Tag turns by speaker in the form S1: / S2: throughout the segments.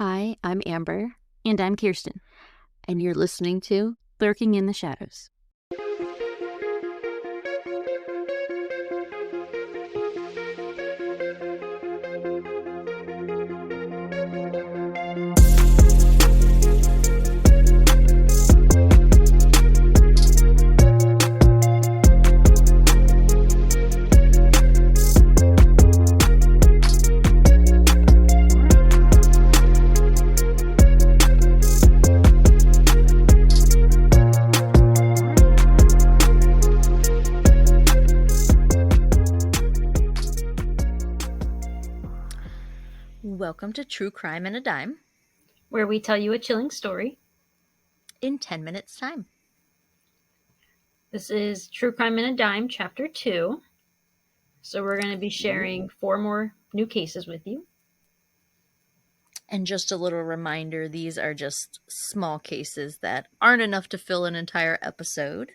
S1: Hi, I'm Amber,
S2: And I'm Kirsten.
S1: and you're listening to
S2: Lurking in the Shadows. Welcome to True Crime in a Dime
S3: where we tell you a chilling story.
S2: in 10 minutes time.
S3: This is True Crime in a Dime, Chapter 2. So we're going to be sharing 4 more new cases with you.
S2: And just a little reminder, these are just small cases that aren't enough to fill an entire episode,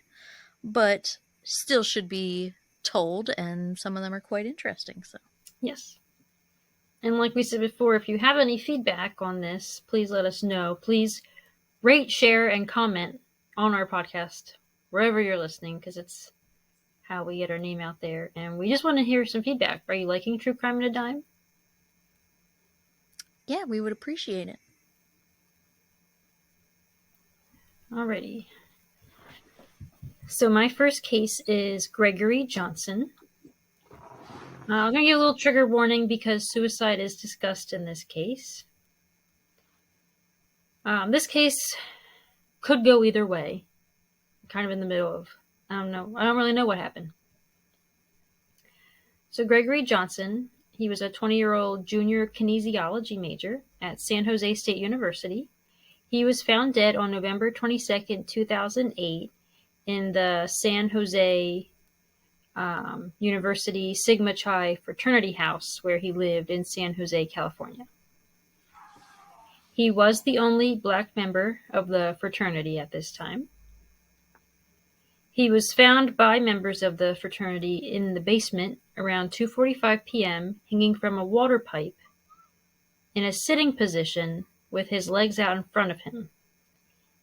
S2: but still should be told, and some of them are quite interesting. So,
S3: Yes. And like we said before, if you have any feedback on this, please let us know. Please rate, share, and comment on our podcast, wherever you're listening, because it's how we get our name out there. And we just want to hear some feedback. Are you liking True Crime in a Dime?
S2: yeah, we would appreciate it.
S3: Alrighty. So my first case is Gregory Johnson. I'm going to give a little trigger warning because suicide is discussed in this case. This case could go either way. Kind of in the middle of, I don't really know what happened. So Gregory Johnson, he was a 20-year-old junior kinesiology major at San Jose State University. He was found dead on November 22nd, 2008 in the San Jose University Sigma Chi fraternity house where he lived in San Jose, California. He was the only black member of the fraternity at this time. He was found by members of the fraternity in the basement around 2:45 p.m. hanging from a water pipe in a sitting position with his legs out in front of him.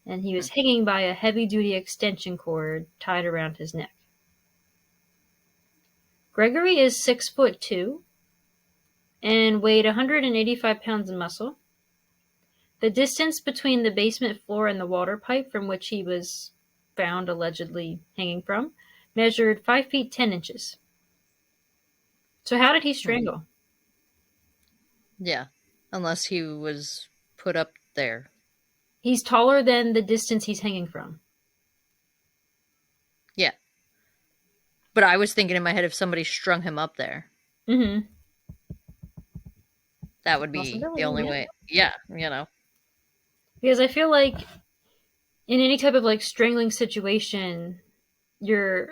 S3: And he was hanging by a heavy-duty extension cord tied around his neck. Gregory is 6'2" and weighed 185 pounds of muscle. The distance between the basement floor and the water pipe from which he was found allegedly hanging from measured 5 feet 10 inches. So how did he strangle?
S2: Yeah, unless he was put up there.
S3: He's taller than the distance he's hanging from.
S2: Yeah. But I was thinking in my head, if somebody strung him up there,
S3: Mm-hmm.
S2: that would be the only way. Yeah, you know.
S3: Because I feel like in any type of like strangling situation, your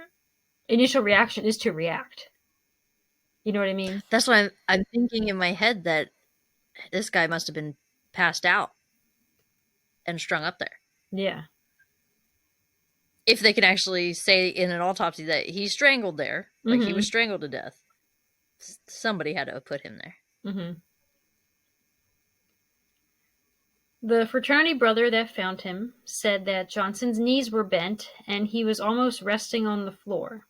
S3: initial reaction is to react. You know what I mean?
S2: That's why I'm thinking in my head that this guy must have been passed out and strung up there.
S3: Yeah.
S2: If they can actually say in an autopsy that he strangled there, like he was strangled to death, somebody had to have put him there.
S3: Mm-hmm. The fraternity brother that found him said that Johnson's knees were bent and he was almost resting on the floor.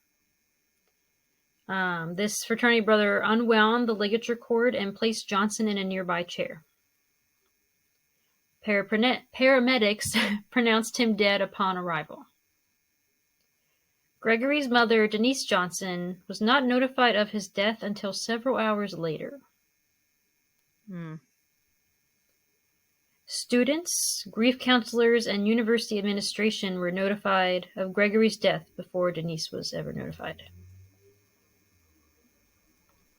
S3: This fraternity brother unwound the ligature cord and placed Johnson in a nearby chair. Paramedics pronounced him dead upon arrival. Gregory's mother, Denise Johnson, was not notified of his death until several hours later. Students, grief counselors, and university administration were notified of Gregory's death before Denise was ever notified.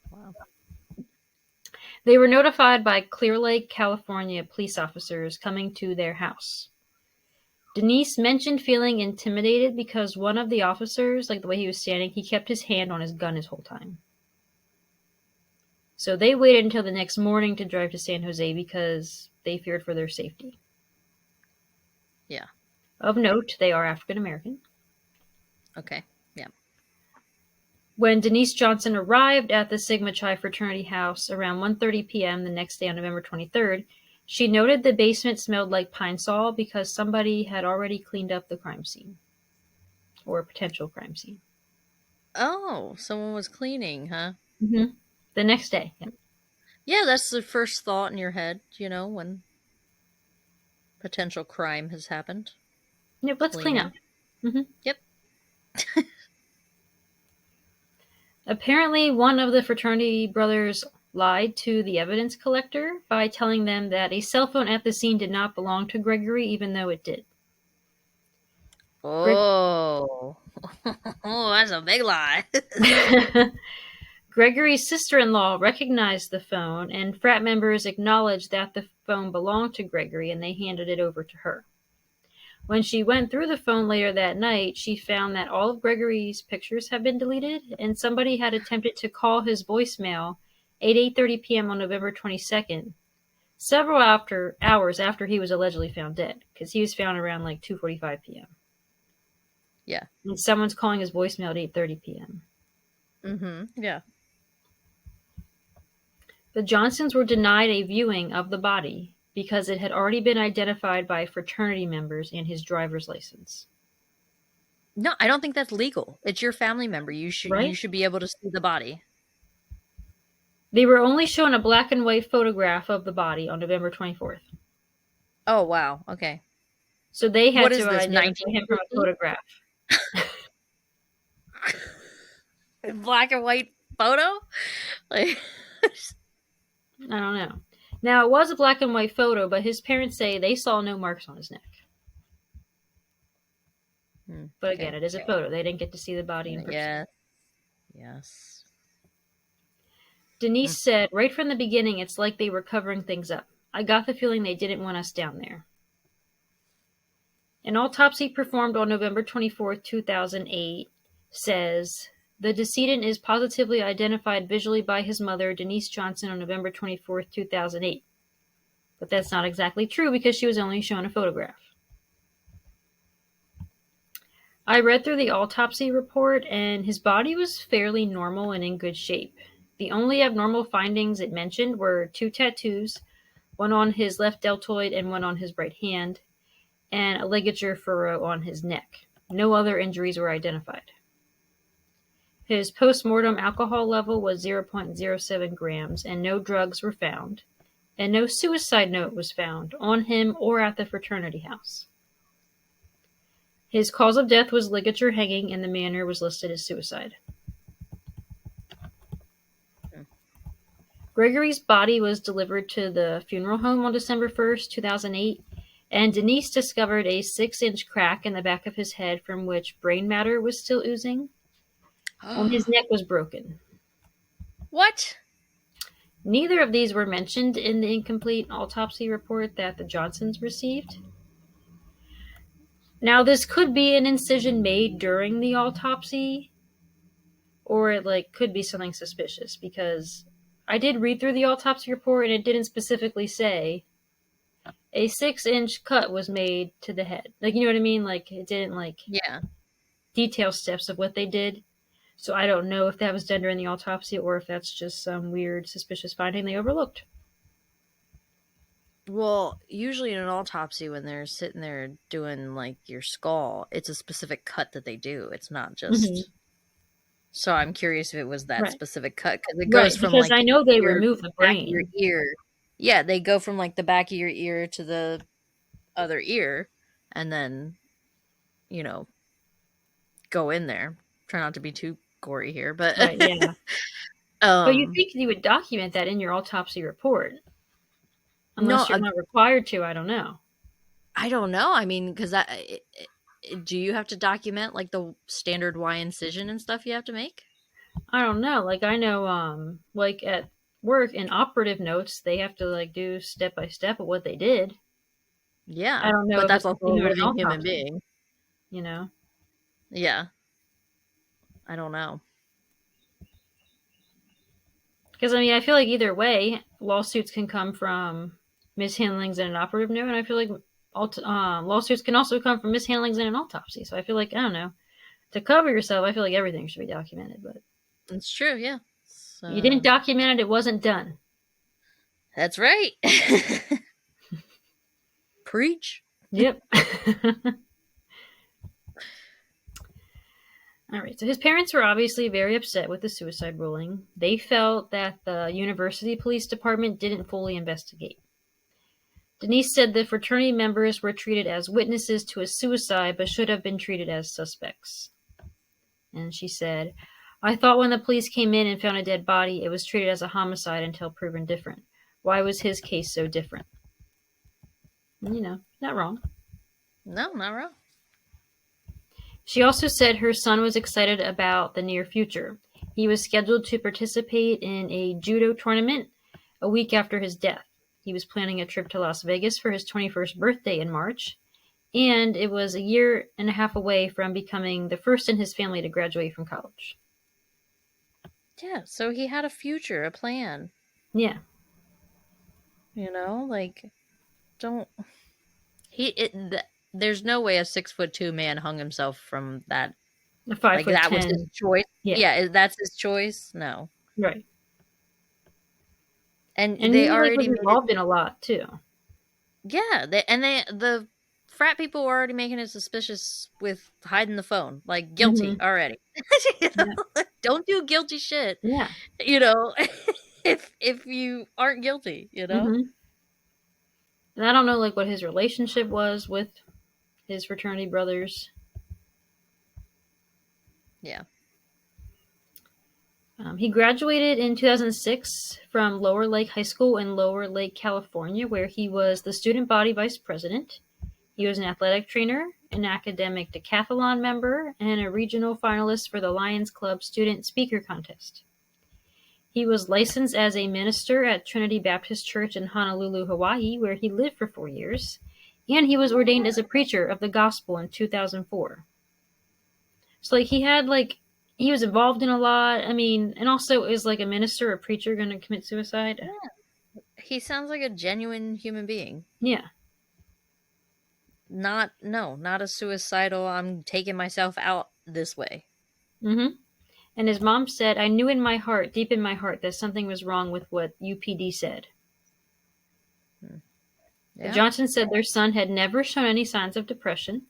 S2: Wow.
S3: They were notified by Clear Lake, California police officers coming to their house. Denise mentioned feeling intimidated because one of the officers, like the way he was standing, he kept his hand on his gun his whole time. So they waited until the next morning to drive to San Jose because they feared for their safety.
S2: Yeah.
S3: Of note, they are African American.
S2: Okay. Yeah.
S3: When Denise Johnson arrived at the Sigma Chi fraternity house around 1:30 p.m. the next day on November 23rd, She noted the basement smelled like pine saw because somebody had already cleaned up the crime scene. Or a potential crime scene.
S2: Oh, someone was cleaning, huh?
S3: Mm-hmm. The next day. Yeah.
S2: Yeah, that's the first thought in your head, when potential crime has happened.
S3: Yep, let's clean up. Mm-hmm.
S2: Yep.
S3: Apparently, one of the fraternity brothers lied to the evidence collector by telling them that a cell phone at the scene did not belong to Gregory, even though it did.
S2: Oh. Oh, that's a big lie.
S3: Gregory's sister-in-law recognized the phone, and frat members acknowledged that the phone belonged to Gregory, and they handed it over to her. When she went through the phone later that night, she found that all of Gregory's pictures had been deleted, and somebody had attempted to call his voicemail at 8:30 p.m. on November 22nd, several hours after he was allegedly found dead, because he was found around like 2:45 p.m.
S2: Yeah.
S3: And someone's calling his voicemail at 8:30 p.m.
S2: Mm-hmm. Yeah.
S3: The Johnsons were denied a viewing of the body because it had already been identified by fraternity members and his driver's license.
S2: No, I don't think that's legal. It's your family member. You should be able to see the body.
S3: They were only shown a black and white photograph of the body on November 24th.
S2: Oh, wow. Okay.
S3: So they had
S2: What is
S3: to
S2: this,
S3: identify him from a photograph.
S2: Black and white photo? Like,
S3: I don't know. Now, it was a black and white photo, but his parents say they saw no marks on his neck. But again, it is a photo. They didn't get to see the body in person.
S2: Yeah. Yes.
S3: Denise said, right from the beginning, it's like they were covering things up. I got the feeling they didn't want us down there. An autopsy performed on November 24, 2008, says, the decedent is positively identified visually by his mother, Denise Johnson, on November 24, 2008. But that's not exactly true because she was only shown a photograph. I read through the autopsy report, and his body was fairly normal and in good shape. The only abnormal findings it mentioned were 2 tattoos, one on his left deltoid and one on his right hand, and a ligature furrow on his neck. No other injuries were identified. His post-mortem alcohol level was 0.07 grams, and no drugs were found, and no suicide note was found on him or at the fraternity house. His cause of death was ligature hanging, and the manner was listed as suicide. Gregory's body was delivered to the funeral home on December 1st, 2008, and Denise discovered a 6-inch crack in the back of his head from which brain matter was still oozing, and his neck was broken.
S2: What?
S3: Neither of these were mentioned in the incomplete autopsy report that the Johnsons received. Now, this could be an incision made during the autopsy, or it could be something suspicious, because I did read through the autopsy report and it didn't specifically say a 6-inch cut was made to the head. You know what I mean? It didn't detail steps of what they did. So I don't know if that was done during the autopsy or if that's just some weird suspicious finding they overlooked.
S2: Well, usually in an autopsy, when they're sitting there doing your skull, it's a specific cut that they do. It's not just. Mm-hmm. So I'm curious if it was that specific cut, because it goes from
S3: because I know they remove the brain.
S2: Your ear. Yeah, they go from the back of your ear to the other ear, and then, go in there. Try not to be too gory here, but
S3: yeah. But you think you would document that in your autopsy report? Unless you're not required to, I don't know.
S2: I don't know. I mean, because do you have to document the standard Y incision and stuff you have to make?
S3: I don't know. I know, at work in operative notes, they have to do step by step of what they did.
S2: Yeah,
S3: I don't know,
S2: but that's also a living human being. Yeah. I don't know.
S3: Because I feel either way, lawsuits can come from mishandlings in an operative note, and I feel lawsuits can also come from mishandlings in an autopsy. So I feel I don't know, to cover yourself, I feel everything should be documented. But
S2: it's true, yeah.
S3: So, you didn't document it; it wasn't done.
S2: That's right. Preach.
S3: Yep. All right, so his parents were obviously very upset with the suicide ruling. They felt that the university police department didn't fully investigate. Denise said the fraternity members were treated as witnesses to a suicide but should have been treated as suspects. And she said, I thought when the police came in and found a dead body, it was treated as a homicide until proven different. Why was his case so different? You know, not wrong.
S2: No, not wrong.
S3: She also said her son was excited about the near future. He was scheduled to participate in a judo tournament a week after his death. He was planning a trip to Las Vegas for his 21st birthday in March, and it was a year and a half away from becoming the first in his family to graduate from college.
S2: Yeah, so he had a future, a plan.
S3: Yeah.
S2: You know, like, there's no way a 6'2" man hung himself from that.
S3: A 5'10".
S2: Like, that was his choice.
S3: Yeah,
S2: that's his choice. No,
S3: right.
S2: and
S3: And
S2: they
S3: he
S2: already
S3: was involved in a lot too.
S2: Yeah, the frat people were already making it suspicious with hiding the phone, like guilty already. You know? Yeah. Don't do guilty shit.
S3: Yeah,
S2: you know, if you aren't guilty, you know.
S3: And I don't know, like, what his relationship was with his fraternity brothers.
S2: Yeah.
S3: He graduated in 2006 from Lower Lake High School in Lower Lake, California, where he was the student body vice president. He was an athletic trainer, an academic decathlon member, and a regional finalist for the Lions Club Student Speaker Contest. He was licensed as a minister at Trinity Baptist Church in Honolulu, Hawaii, where he lived for 4 years, and he was ordained as a preacher of the gospel in 2004. So, like, he was involved in a lot. I mean, and also, is like a minister or preacher going to commit suicide?
S2: Yeah. He sounds like a genuine human being.
S3: Yeah.
S2: Not a suicidal, I'm taking myself out this way.
S3: And his mom said, I knew in my heart, deep in my heart, that something was wrong with what UPD said. Yeah. Johnson said their son had never shown any signs of depression.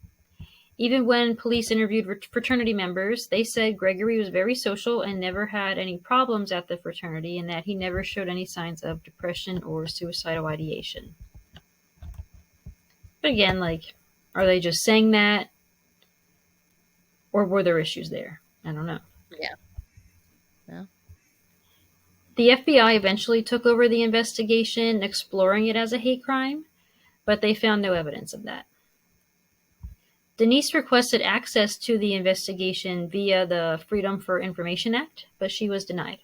S3: Even when police interviewed fraternity members, they said Gregory was very social and never had any problems at the fraternity, and that he never showed any signs of depression or suicidal ideation. But again, like, are they just saying that? Or were there issues there? I don't know.
S2: Yeah. Yeah.
S3: The FBI eventually took over the investigation, exploring it as a hate crime, but they found no evidence of that. Denise requested access to the investigation via the Freedom for Information Act, but she was denied.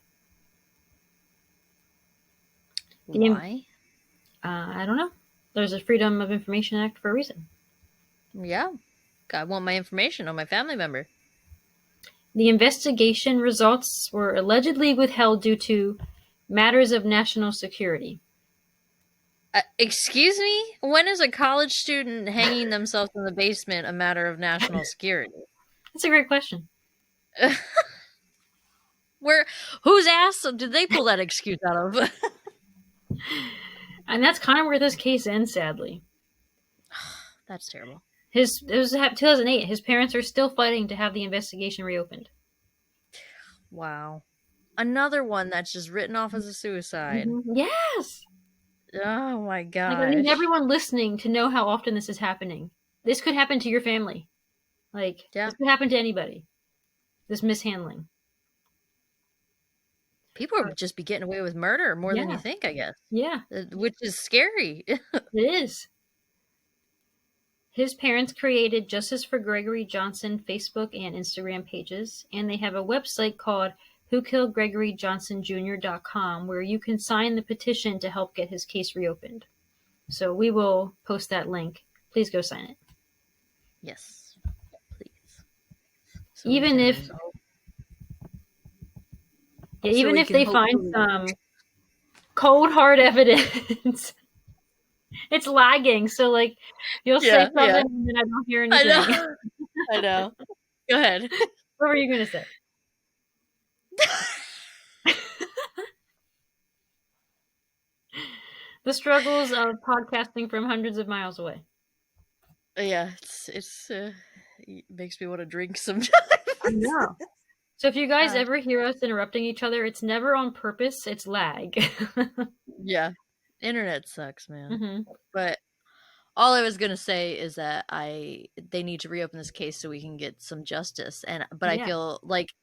S2: Why?
S3: I don't know. There's a Freedom of Information Act for a reason.
S2: Yeah. I want my information on my family member.
S3: The investigation results were allegedly withheld due to matters of national security.
S2: Excuse me? When is a college student hanging themselves in the basement a matter of national security?
S3: That's a great question.
S2: Whose ass did they pull that excuse out of?
S3: And that's kind of where this case ends, sadly.
S2: That's terrible.
S3: It was 2008. His parents are still fighting to have the investigation reopened.
S2: Wow. Another one that's just written off as a suicide.
S3: Yes!
S2: Oh my god!
S3: Like, I need everyone listening to know how often this is happening. This could happen to your family. Like, This could happen to anybody. This mishandling.
S2: People would just be getting away with murder more than you think, I guess.
S3: Yeah.
S2: Which is scary.
S3: It is. His parents created Justice for Gregory Johnson Facebook and Instagram pages, and they have a website called WhoKilledGregoryJohnsonJr.com where you can sign the petition to help get his case reopened. So we will post that link. Please go sign it.
S2: Yes, please.
S3: So even if they find some cold hard evidence, it's lagging. So like you'll say something and then I don't hear anything.
S2: I know. Go ahead.
S3: What were you going to say? The struggles of podcasting from hundreds of miles away.
S2: Yeah, it makes me want to drink sometimes.
S3: I know. So if you guys
S2: Uh,
S3: ever hear us interrupting each other, it's never on purpose. It's lag.
S2: yeah, internet sucks, man.
S3: hmm
S2: But all I was gonna say is that they need to reopen this case so we can get some justice. But I
S3: Yeah.
S2: feel like,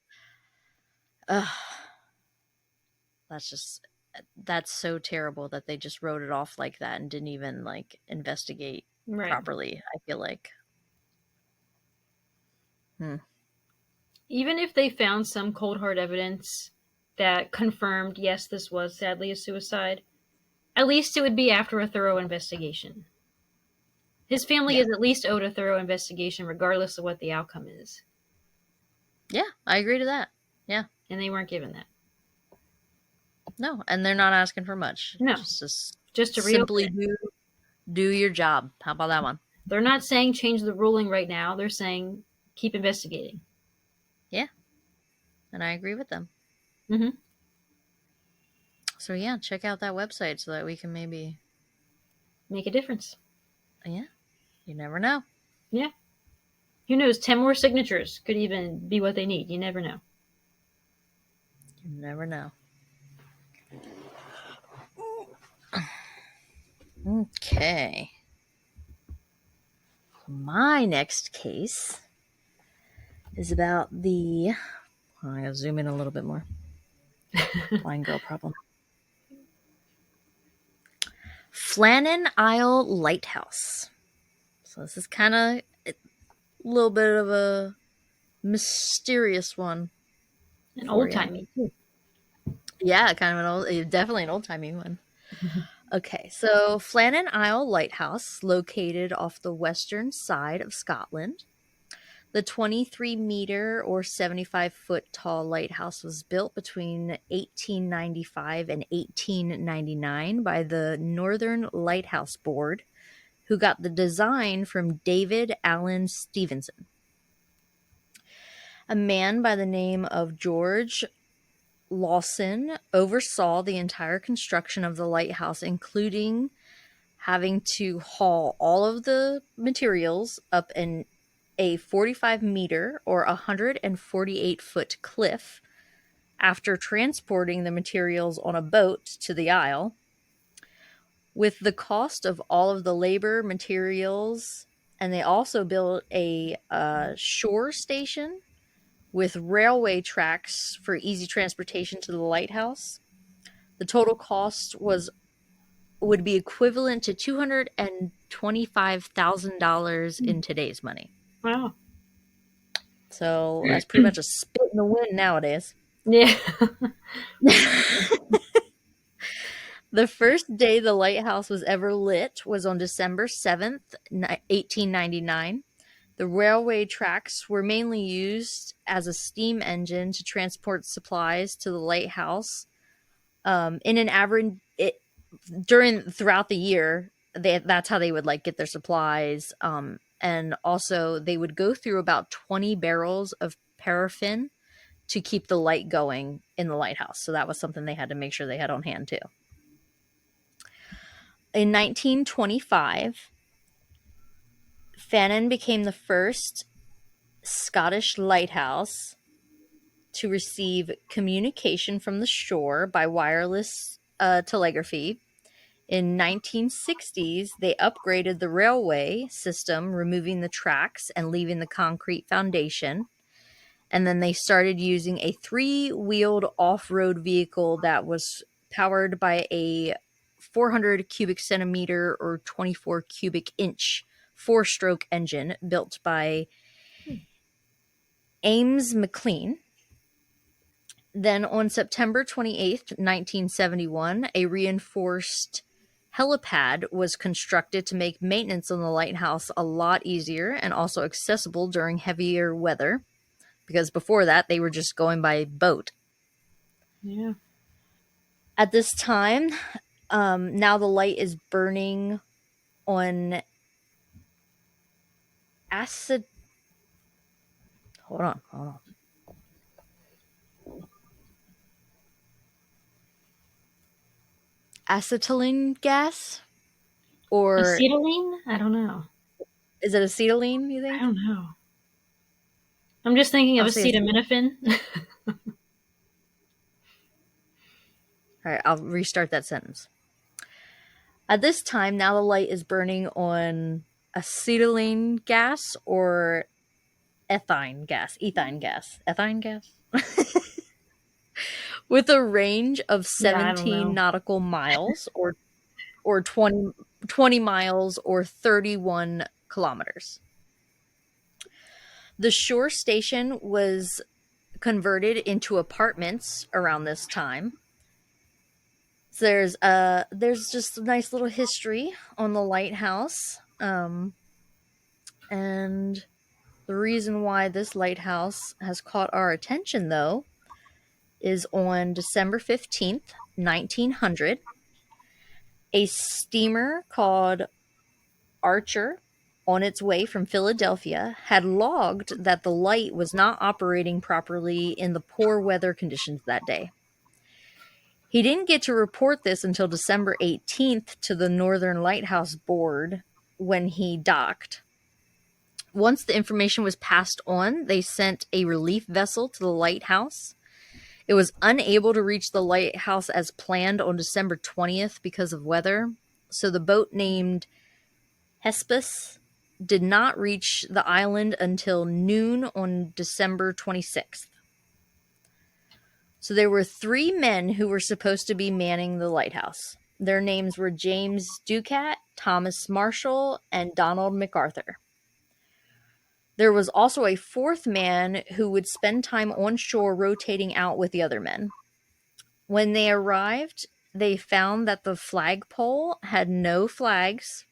S2: ugh, that's just that's so terrible that they just wrote it off like that and didn't even like investigate
S3: Right.
S2: properly. I feel like, hmm.
S3: Even if they found some cold hard evidence that confirmed, yes, this was sadly a suicide, at least it would be after a thorough investigation. His family
S2: Yeah,
S3: is at least owed a thorough investigation, regardless of what the outcome is.
S2: yeah, I agree to that. Yeah,
S3: And they weren't given that.
S2: no, and they're not asking for much.
S3: No.
S2: Just
S3: Just to reopen
S2: simply
S3: it.
S2: do your job. How about that one?
S3: They're not saying change the ruling right now. They're saying keep investigating.
S2: Yeah, and I agree with them.
S3: Mm-hmm.
S2: So yeah, check out that website so that we can maybe,
S3: Make a difference.
S2: yeah, you never know.
S3: Yeah. Who knows? 10 more signatures could even be what they need. You never know.
S2: You never know. Okay. My next case is about the. Oh, I gotta zoom in a little bit more. Blind girl problem. Flannan Isle Lighthouse. So this is kind of a little bit of a mysterious one.
S3: An
S2: For
S3: old
S2: you.
S3: timey, too.
S2: Yeah, kind of definitely an old timey one. Okay, so Flannan Isle Lighthouse, located off the western side of Scotland. The 23-meter or 75-foot tall lighthouse was built between 1895 and 1899 by the Northern Lighthouse Board, who got the design from David Allen Stevenson. A man by the name of George Lawson oversaw the entire construction of the lighthouse, including having to haul all of the materials up a 45-meter or 148-foot cliff after transporting the materials on a boat to the Isle. With the cost of all of the labor, materials, and they also built a shore station with railway tracks for easy transportation to the lighthouse. The total cost would be equivalent to $225,000 in today's money.
S3: Wow.
S2: So that's pretty much a spit in the wind nowadays.
S3: Yeah.
S2: The first day the lighthouse was ever lit was on December 7th, 1899. The railway tracks were mainly used as a steam engine to transport supplies to the lighthouse. In an average, throughout the year, that's how they would like get their supplies. And also they would go through about 20 barrels of paraffin to keep the light going in the lighthouse. So that was something they had to make sure they had on hand too. In 1925, Flannan became the first Scottish lighthouse to receive communication from the shore by wireless telegraphy. In 1960s, they upgraded the railway system, removing the tracks and leaving the concrete foundation. And then they started using a 3-wheeled off-road vehicle that was powered by a 400 cubic centimeter or 24 cubic inch 4-stroke engine built by Ames McLean. Then on September 28th, 1971, a reinforced helipad was constructed to make maintenance on the lighthouse a lot easier and also accessible during heavier weather, because before that they were just going by boat.
S3: Yeah.
S2: At this time, now the light is burning on acid. Hold on. Acetylene gas, or
S3: Acetylene? I don't know.
S2: Is it acetylene, you
S3: I
S2: think?
S3: don't know. I'm just thinking of
S2: I'll say
S3: acetaminophen.
S2: all right, I'll restart that sentence. At this time, now the light is burning on acetylene gas or ethine gas. With a range of
S3: Yeah, I don't
S2: 17
S3: know.
S2: nautical miles or 20 miles or 31 kilometers. The shore station was converted into apartments around this time. So there's just a nice little history on the lighthouse. And the reason why this lighthouse has caught our attention, though, is on December 15th, 1900, a steamer called Archer, on its way from Philadelphia, had logged that the light was not operating properly in the poor weather conditions that day. He didn't get to report this until December 18th to the Northern Lighthouse Board when he docked. Once the information was passed on, they sent a relief vessel to the lighthouse. It was unable to reach the lighthouse as planned on December 20th because of weather, so the boat named Hesperus did not reach the island until noon on December 26th. So there were 3 men who were supposed to be manning the lighthouse. Their names were James Ducat, Thomas Marshall, and Donald MacArthur. There was also a 4th man who would spend time on shore rotating out with the other men. When they arrived, they found that the flagpole had no flags.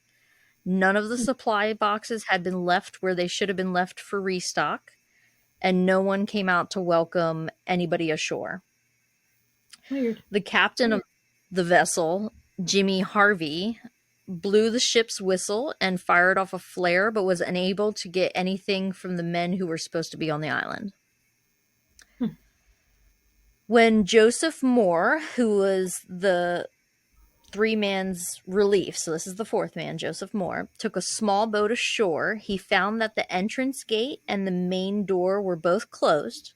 S2: None of the supply boxes had been left where they should have been left for restock, and no one came out to welcome anybody ashore.
S3: Weird.
S2: The captain of the vessel, Jimmy Harvey, blew the ship's whistle and fired off a flare, but was unable to get anything from the men who were supposed to be on the island. When Joseph Moore, who was the 3 man's relief, so this is the 4th man, Joseph Moore, took a small boat ashore, he found that the entrance gate and the main door were both closed.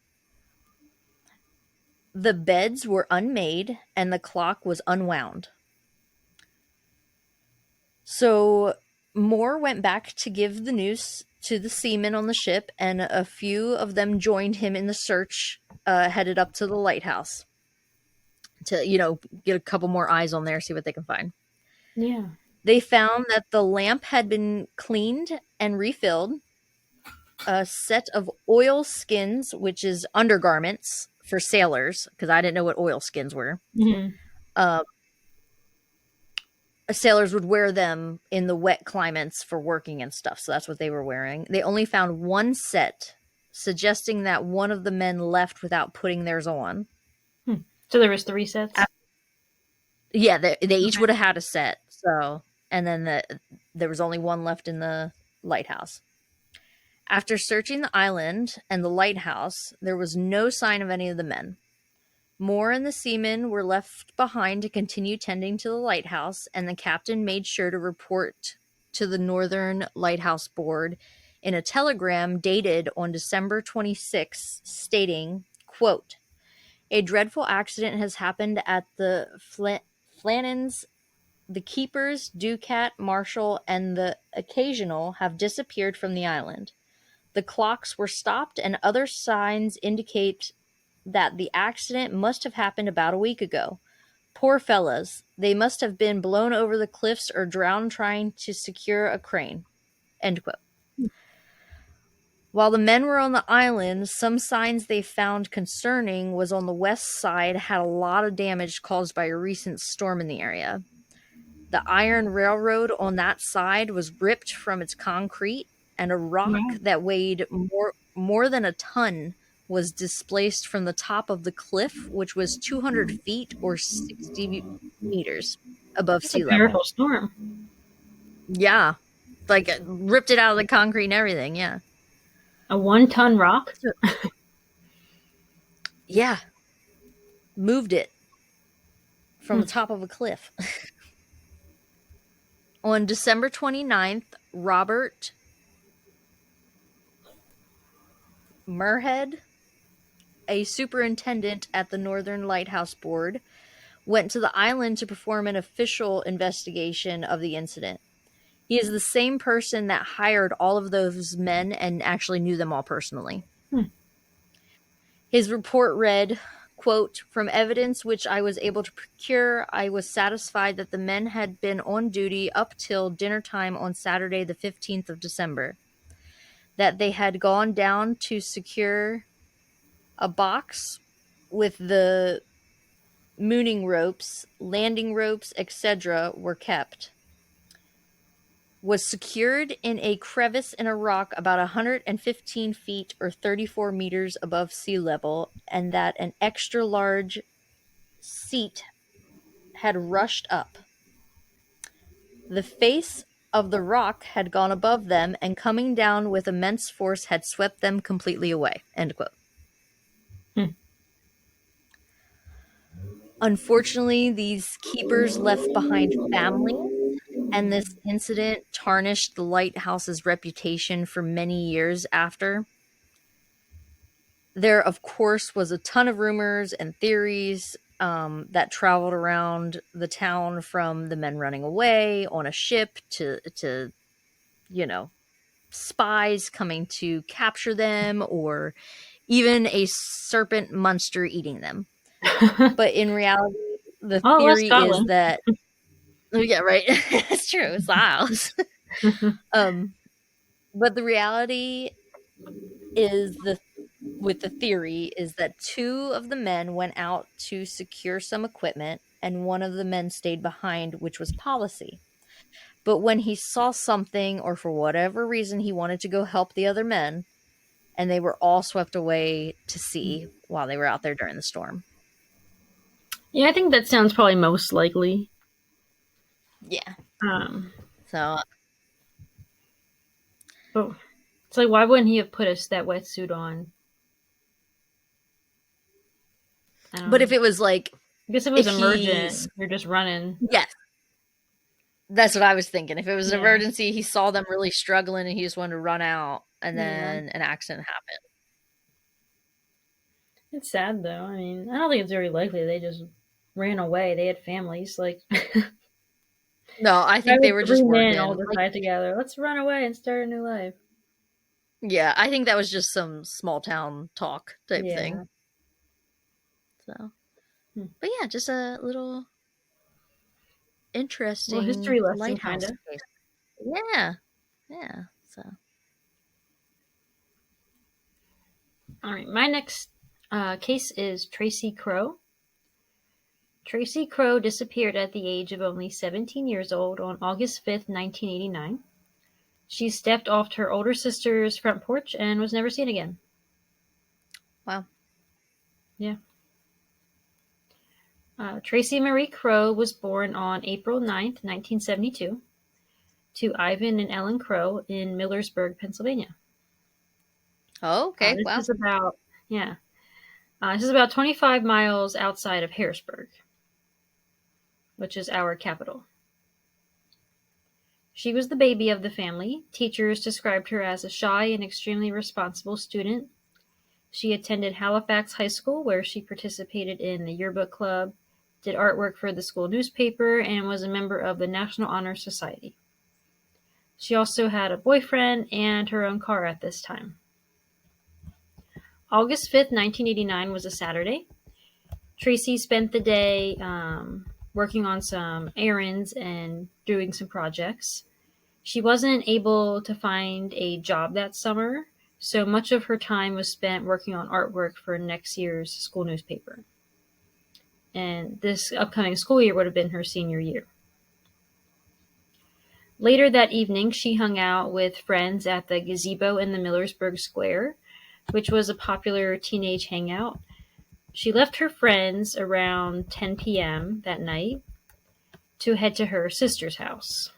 S2: The beds were unmade and the clock was unwound. So Moore went back to give the news to the seamen on the ship, and a few of them joined him in the search headed up to the lighthouse to, get a couple more eyes on there, see what they can find.
S3: Yeah.
S2: They found that the lamp had been cleaned and refilled, a set of oil skins, which is undergarments for sailors, because I didn't know what oil skins were.
S3: Mm-hmm.
S2: Sailors would wear them in the wet climates for working and stuff, so that's what they were wearing. They only found 1 set, suggesting that one of the men left without putting theirs on.
S3: So there was 3 sets?
S2: Yeah, they each would have had a set. So, and then there was only 1 left in the lighthouse. After searching the island and the lighthouse, there was no sign of any of the men. Moore and the seamen were left behind to continue tending to the lighthouse, and the captain made sure to report to the Northern Lighthouse Board in a telegram dated on December 26, stating, quote, "A dreadful accident has happened at the Flannans. The keepers, Ducat, Marshall, and the Occasional have disappeared from the island. The clocks were stopped, and other signs indicate that the accident must have happened about a week ago. Poor fellows, they must have been blown over the cliffs or drowned trying to secure a crane." End quote. While the men were on the island, some signs they found concerning was on the west side had a lot of damage caused by a recent storm in the area. The iron railroad on that side was ripped from its concrete, and a rock that weighed more than a ton was displaced from the top of the cliff, which was 200 feet or 60 meters above sea level.
S3: Powerful storm.
S2: Yeah. Like, ripped it out of the concrete and everything, yeah.
S3: A 1-ton rock?
S2: Yeah. Moved it from the top of a cliff. On December 29th, Robert Murhead, a superintendent at the Northern Lighthouse Board, went to the island to perform an official investigation of the incident. He is the same person that hired all of those men and actually knew them all personally. His report read, quote, "From evidence which I was able to procure, I was satisfied that the men had been on duty up till dinner time on Saturday the 15th of December. That they had gone down to secure a box with the mooning ropes, landing ropes, etc. were kept. Was secured in a crevice in a rock about 115 feet or 34 meters above sea level, and that an extra large seat had rushed up. The face of the rock had gone above them, and coming down with immense force had swept them completely away." End quote. Unfortunately, these keepers left behind families, and this incident tarnished the lighthouse's reputation for many years after. There, of course, was a ton of rumors and theories that traveled around the town, from the men running away on a ship to spies coming to capture them, or even a serpent monster eating them. But in reality, the theory is that... Oh, yeah, right. It's true. It's the Isles. But the reality is with the theory is that two of the men went out to secure some equipment, and one of the men stayed behind, which was policy. But when he saw something, or for whatever reason he wanted to go help the other men, and they were all swept away to sea while they were out there during the storm.
S3: Yeah, I think that sounds probably most likely.
S2: Yeah.
S3: So. Oh, it's like, why wouldn't he have put that wetsuit on?
S2: But if it was like...
S3: I guess if it was emergent, you're just running.
S2: Yes. That's what I was thinking. If it was an emergency, he saw them really struggling and he just wanted to run out, and then an accident happened.
S3: It's sad, though. I mean, I don't think it's very likely they just ran away. They had families. Like,
S2: no, I think they were just working.
S3: All decide together. Let's run away and start a new life.
S2: Yeah, I think that was just some small town talk type thing. So, but yeah, just a little interesting
S3: history lesson,
S2: lighthouse case. Yeah. So,
S3: all right, my next case is Tracy Kroh. Tracy Kroh disappeared at the age of only 17 years old on August 5th, 1989. She stepped off her older sister's front porch and was never seen again.
S2: Wow.
S3: Yeah. Tracy Marie Kroh was born on April 9th, 1972, to Ivan and Ellen Kroh in Millersburg, Pennsylvania.
S2: Oh, okay.
S3: This is about 25 miles outside of Harrisburg, which is our capital. She was the baby of the family. Teachers described her as a shy and extremely responsible student. She attended Halifax High School, where she participated in the yearbook club, did artwork for the school newspaper, and was a member of the National Honor Society. She also had a boyfriend and her own car at this time. August 5th, 1989 was a Saturday. Tracy spent the day working on some errands and doing some projects. She wasn't able to find a job that summer, so much of her time was spent working on artwork for next year's school newspaper. And this upcoming school year would have been her senior year. Later that evening, she hung out with friends at the gazebo in the Millersburg Square, which was a popular teenage hangout. She left her friends around 10 p.m. that night to head to her sister's house.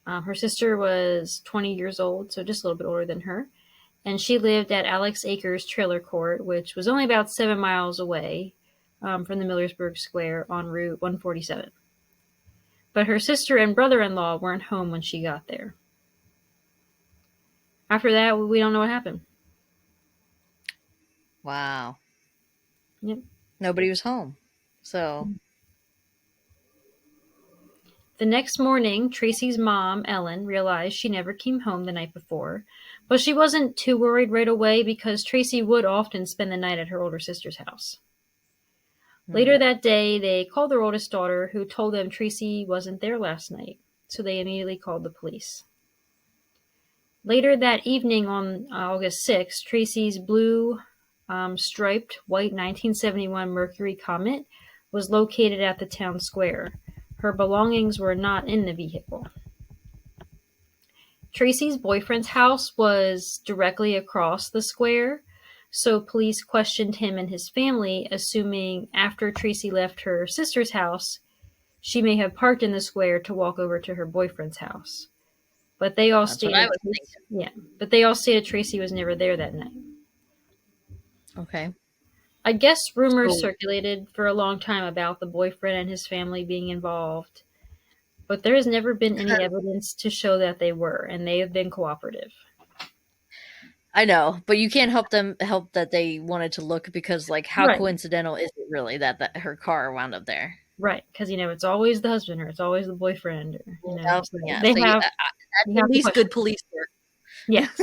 S3: Her sister was 20 years old, so just a little bit older than her, and she lived at Alex Acres Trailer Court, which was only about 7 miles away from the Millersburg Square on Route 147. But her sister and brother-in-law weren't home when she got there. After that, we don't know what happened.
S2: Wow.
S3: Yep.
S2: Nobody was home. So.
S3: The next morning, Tracy's mom, Ellen, realized she never came home the night before, but she wasn't too worried right away because Tracy would often spend the night at her older sister's house. Later that day, they called their oldest daughter, who told them Tracy wasn't there last night, so they immediately called the police. Later that evening on August 6th, Tracy's blue striped white 1971 Mercury Comet was located at the town square. Her belongings were not in the vehicle. Tracy's boyfriend's house was directly across the square, so police questioned him and his family, assuming after Tracy left her sister's house, she may have parked in the square to walk over to her boyfriend's house. But they all stated Tracy was never there that night.
S2: Okay.
S3: I guess rumors circulated for a long time about the boyfriend and his family being involved, but there has never been any evidence to show that they were, and they have been cooperative.
S2: I know, but you can't help that they wanted to look, because, like, how coincidental is it really that her car wound up there?
S3: Right, because, it's always the husband or it's always the boyfriend. Or,
S2: that's at least good police work.
S3: Yes.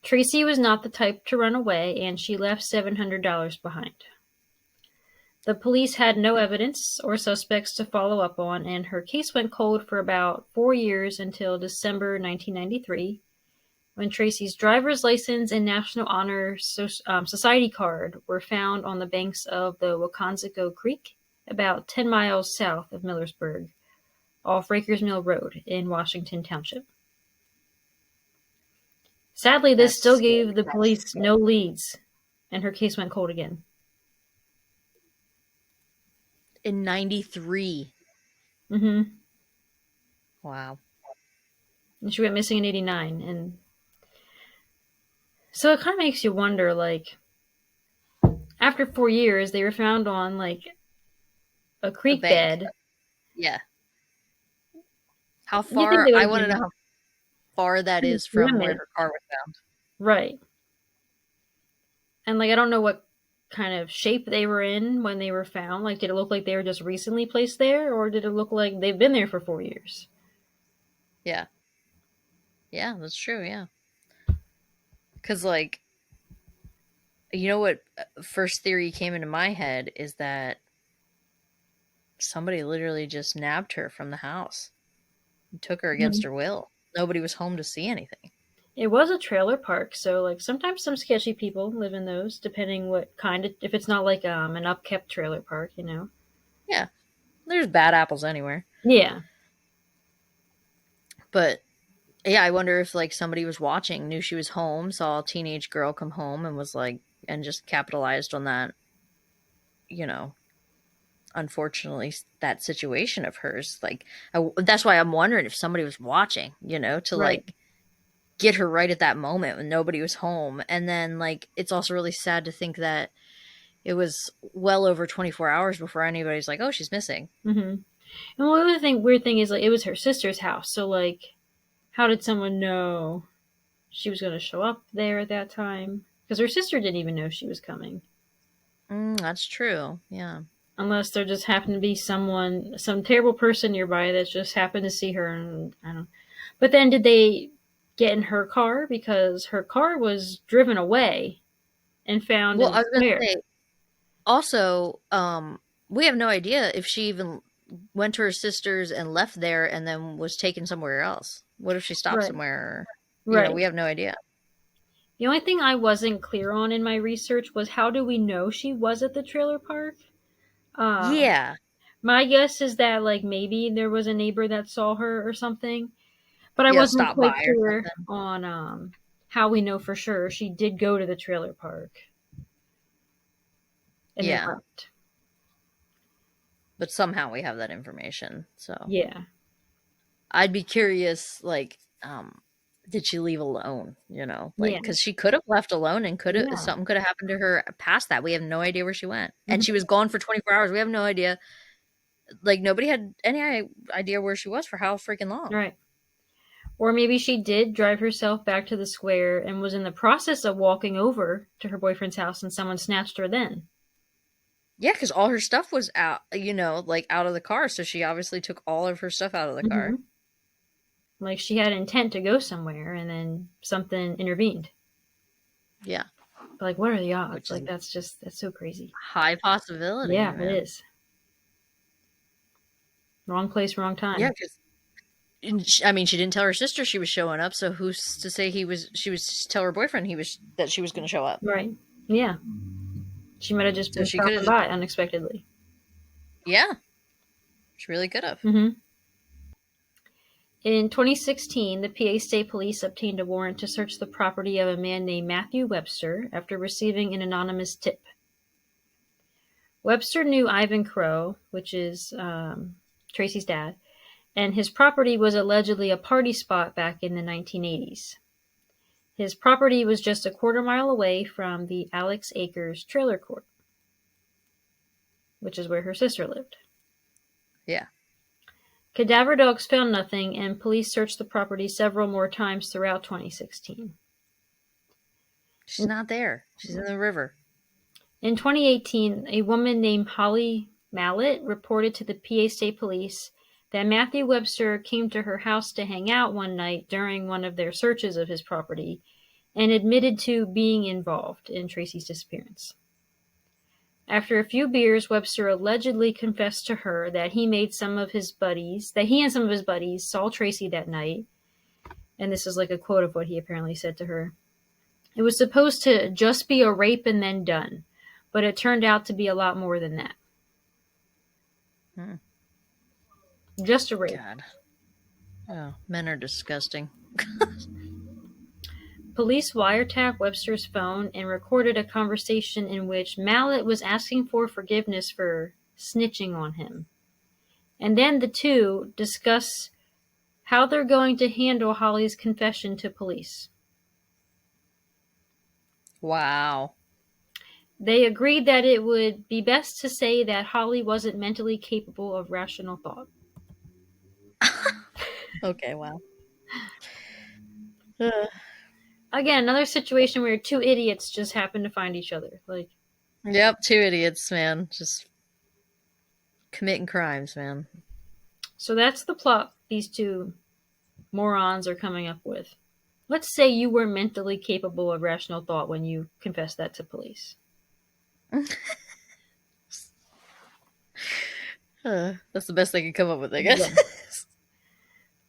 S3: Tracy was not the type to run away, and she left $700 behind. The police had no evidence or suspects to follow up on, and her case went cold for about 4 years until December 1993, when Tracy's driver's license and National Honor Society card were found on the banks of the Waconsico Creek, about 10 miles south of Millersburg, off Rakers Mill Road in Washington Township. Sadly, this still gave the police no leads, and her case went cold again.
S2: In 93.
S3: Mm-hmm.
S2: Wow.
S3: And she went missing in 89, and so it kind of makes you wonder, like, after 4 years, they were found on, like, a creek bed.
S2: Yeah. How far? I want to know how far that is from where her car was found.
S3: Right. And, like, I don't know what kind of shape they were in when they were found. Like, did it look like they were just recently placed there, or did it look like they've been there for 4 years?
S2: Yeah. Yeah, that's true, yeah. Because, like, you know what first theory came into my head is that somebody literally just nabbed her from the house and took her against her will. Nobody was home to see anything. It
S3: was a trailer park, so, like, sometimes some sketchy people live in those, depending what kind of, if it's not like an upkept trailer park,
S2: Yeah. There's bad apples anywhere.
S3: Yeah.
S2: But yeah, I wonder if, like, somebody was watching, knew she was home, saw a teenage girl come home and was like, and just capitalized on that, unfortunately, that situation of hers. Like, that's why I'm wondering if somebody was watching, to like get her right at that moment when nobody was home. And then, like, it's also really sad to think that it was well over 24 hours before anybody's like, oh, she's missing.
S3: Mm-hmm. And one other weird thing is, like, it was her sister's house. So, like, how did someone know she was going to show up there at that time? Because her sister didn't even know she was coming.
S2: That's true. Yeah.
S3: Unless there just happened to be some terrible person nearby that just happened to see her, and I don't know. But then did they get in her car? Because her car was driven away and found in the square.
S2: Also, we have no idea if she even went to her sister's and left there and then was taken somewhere else. What if she stopped somewhere? We have no idea.
S3: The only thing I wasn't clear on in my research was, how do we know she was at the trailer park?
S2: Yeah.
S3: My guess is that, like, maybe there was a neighbor that saw her or something. But I wasn't quite clear on how we know for sure she did go to the trailer park. And
S2: yeah. But somehow we have that information. So
S3: yeah.
S2: I'd be curious, like, did she leave alone? Because she could have left alone, and something could have happened to her past that. We have no idea where she went. Mm-hmm. And she was gone for 24 hours. We have no idea. Like, nobody had any idea where she was for how freaking long.
S3: Right. Or maybe she did drive herself back to the square and was in the process of walking over to her boyfriend's house and someone snatched her then.
S2: Yeah, because all her stuff was out, like out of the car. So she obviously took all of her stuff out of the car.
S3: Like she had intent to go somewhere and then something intervened.
S2: Yeah.
S3: But like, what are the odds? Like, that's so crazy.
S2: High possibility.
S3: Yeah,
S2: man.
S3: it is. Wrong place, wrong time.
S2: Yeah, because she didn't tell her sister she was showing up. So who's to say she was tell her boyfriend that she was going to show up?
S3: Right. Yeah. She might have just been stopping by unexpectedly.
S2: Yeah. She really could have.
S3: In 2016, the PA State Police obtained a warrant to search the property of a man named Matthew Webster after receiving an anonymous tip. Webster knew Ivan Kroh, which is Tracy's dad, and his property was allegedly a party spot back in the 1980s. His property was just a quarter-mile away from the Alex Acres trailer court, which is where her sister lived.
S2: Yeah.
S3: Cadaver dogs found nothing, and police searched the property several more times throughout 2016.
S2: She's not there. She's in the river.
S3: In 2018, a woman named Holly Mallett reported to the PA State Police that Matthew Webster came to her house to hang out one night during one of their searches of his property and admitted to being involved in Tracy's disappearance. After a few beers, Webster allegedly confessed to her that he and some of his buddies saw Tracy that night. And this is like a quote of what he apparently said to her. It was supposed to just be a rape and then done, but it turned out to be a lot more than that. Just a rape.
S2: God. Oh, men are disgusting.
S3: Police wiretapped Webster's phone and recorded a conversation in which Mallett was asking for forgiveness for snitching on him. And then the two discuss how they're going to handle Holly's confession to police.
S2: Wow.
S3: They agreed that it would be best to say that Holly wasn't mentally capable of rational thought.
S2: Okay, wow.
S3: Again, another situation where two idiots just happen to find each other.
S2: Yep, two idiots, man. Just committing crimes, man.
S3: So that's the plot these two morons are coming up with. Let's say you were mentally capable of rational thought when you confessed that to police.
S2: That's the best they could come up with, I guess.
S3: Yeah.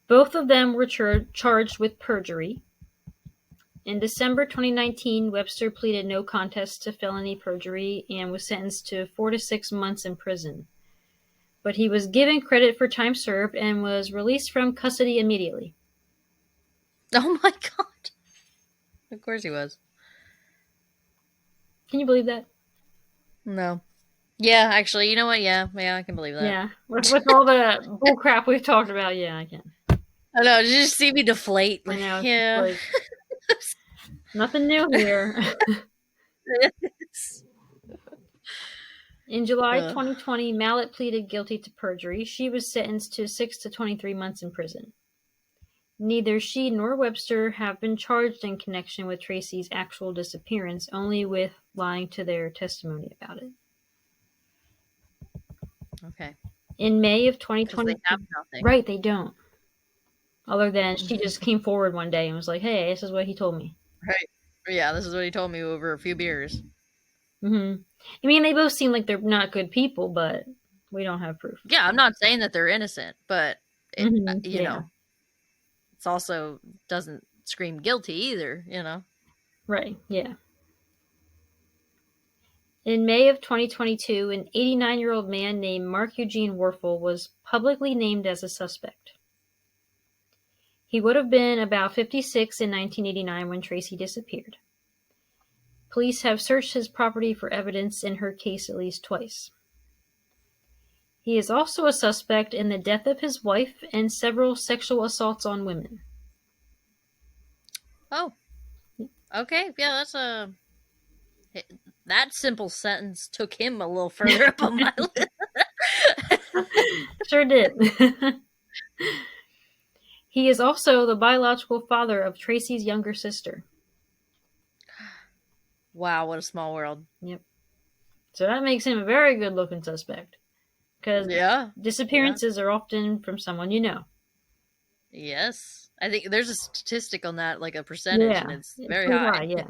S3: Both of them were charged with perjury. In December 2019, Webster pleaded no contest to felony perjury and was sentenced to 4 to 6 months in prison. But he was given credit for time served and was released from custody immediately.
S2: Oh my God. Of course he was.
S3: Can you believe that?
S2: No. Yeah, actually, you know what? Yeah, I can believe that.
S3: Yeah. With all the bull crap we've talked about, yeah, I can.
S2: I know, did you just see me deflate?
S3: I know.
S2: Yeah.
S3: Nothing new here. In July 2020, Mallett pleaded guilty to perjury. She was sentenced to 6 to 23 months in prison. Neither she nor Webster have been charged in connection with Tracy's actual disappearance, only with lying to their testimony about it.
S2: Okay.
S3: In May of 2020,
S2: they have nothing.
S3: Right, they don't. Other than she just came forward one day and was like, "Hey, this is what he told me."
S2: Right. Yeah, this is what he told me over a few beers.
S3: I mean, they both seem like they're not good people, but we don't have proof.
S2: Yeah, I'm not saying that they're innocent, but you know, it's also doesn't scream guilty either, you know.
S3: Right, yeah. In May of 2022, an 89-year-old man named Mark Eugene Werfel was publicly named as a suspect. He would have been about 56 in 1989 when Tracy disappeared. Police have searched his property for evidence in her case at least twice. He is also a suspect in the death of his wife and several sexual assaults on women.
S2: Oh. Okay, yeah, that simple sentence took him a little further up on my list.
S3: Sure did. He is also the biological father of Tracy's younger sister.
S2: Wow, what a small world.
S3: Yep. So that makes him a very good-looking suspect. Because disappearances are often from someone you know.
S2: Yes. I think there's a statistic on that, like a percentage, and it's very high.
S3: Yeah.